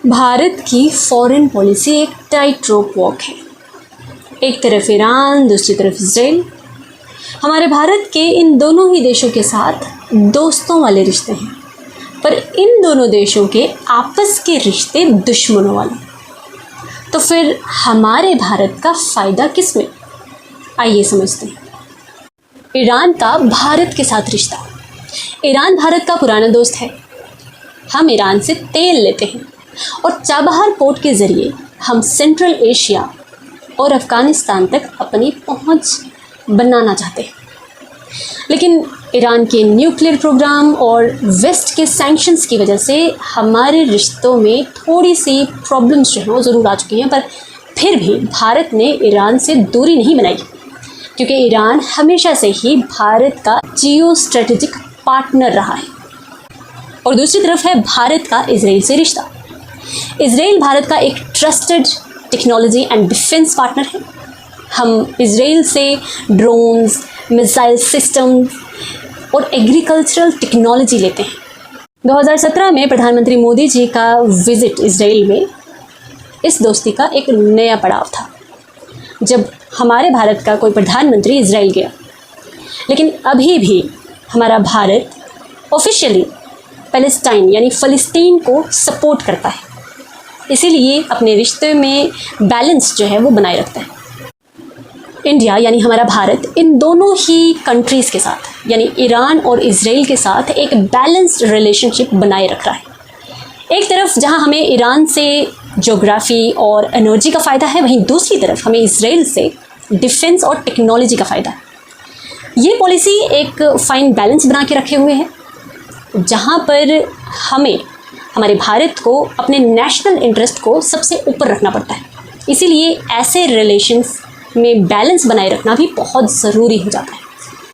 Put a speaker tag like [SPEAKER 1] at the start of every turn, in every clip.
[SPEAKER 1] भारत की foreign policy एक tight रोप walk है। एक तरफ ईरान, दूसरी तरफ इजराइल। हमारे भारत के इन दोनों ही देशों के साथ दोस्तों वाले रिश्ते हैं, पर इन दोनों देशों के आपस के रिश्ते दुश्मनों वाले। तो फिर हमारे भारत का फ़ायदा किस में? आइए समझते हैं। ईरान का भारत के साथ रिश्ता। ईरान भारत का पुराना दोस्त है। हम ईरान से तेल लेते हैं और चाबहार पोर्ट के ज़रिए हम सेंट्रल एशिया और अफ़गानिस्तान तक अपनी पहुंच बनाना चाहते हैं। लेकिन ईरान के न्यूक्लियर प्रोग्राम और वेस्ट के सैंक्शंस की वजह से हमारे रिश्तों में थोड़ी सी प्रॉब्लम्स जो हैं वो ज़रूर आ चुकी हैं, पर फिर भी भारत ने ईरान से दूरी नहीं बनाई, क्योंकि ईरान हमेशा से ही भारत का जियो स्ट्रेटेजिक पार्टनर रहा है। और दूसरी तरफ है भारत का इजराइल से रिश्ता। इजराइल भारत का एक trusted technology and defence partner है। हम इजराइल से ड्रोन्स, मिसाइल सिस्टम्स और एग्रीकल्चरल टेक्नोलॉजी लेते हैं। 2017 में प्रधानमंत्री मोदी जी का विज़िट इजराइल में इस दोस्ती का एक नया पड़ाव था, जब हमारे भारत का कोई प्रधानमंत्री इजराइल गया। लेकिन अभी भी हमारा भारत ऑफिशियली पैलेस्टाइन यानी फ़लस्तीन को सपोर्ट करता है, इसीलिए अपने रिश्ते में बैलेंस जो है वो बनाए रखता है। इंडिया यानी हमारा भारत इन दोनों ही कंट्रीज़ के साथ यानी ईरान और इजराइल के साथ एक बैलेंस्ड रिलेशनशिप बनाए रख रहा है। एक तरफ जहां हमें ईरान से ज्योग्राफी और एनर्जी का फ़ायदा है, वहीं दूसरी तरफ हमें इजराइल से डिफेंस और टेक्नोलॉजी का फ़ायदा है। ये पॉलिसी एक फ़ाइन बैलेंस बना के रखे हुए है, जहां पर हमें हमारे भारत को अपने नेशनल इंटरेस्ट को सबसे ऊपर रखना पड़ता है। इसीलिए ऐसे रिलेशंस में बैलेंस बनाए रखना भी बहुत ज़रूरी हो जाता है।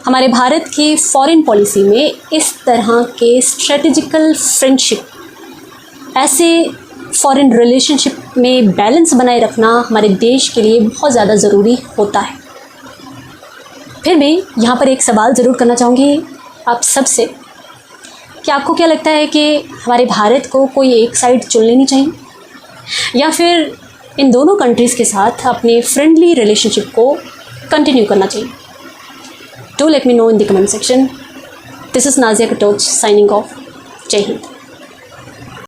[SPEAKER 1] हमारे भारत की फॉरेन पॉलिसी में इस तरह के स्ट्रेटेजिकल फ्रेंडशिप, ऐसे फॉरेन रिलेशनशिप में बैलेंस बनाए रखना हमारे देश के लिए बहुत ज़्यादा ज़रूरी होता है। फिर मैं यहाँ पर एक सवाल ज़रूर करना चाहूँगी आप सबसे कि आपको क्या लगता है कि हमारे भारत को कोई एक साइड चुन लेनी चाहिए, या फिर इन दोनों कंट्रीज़ के साथ अपने फ्रेंडली रिलेशनशिप को कंटिन्यू करना चाहिए? Do let me know in the comment section. This is Nazia Katoch signing off. जय हिंद।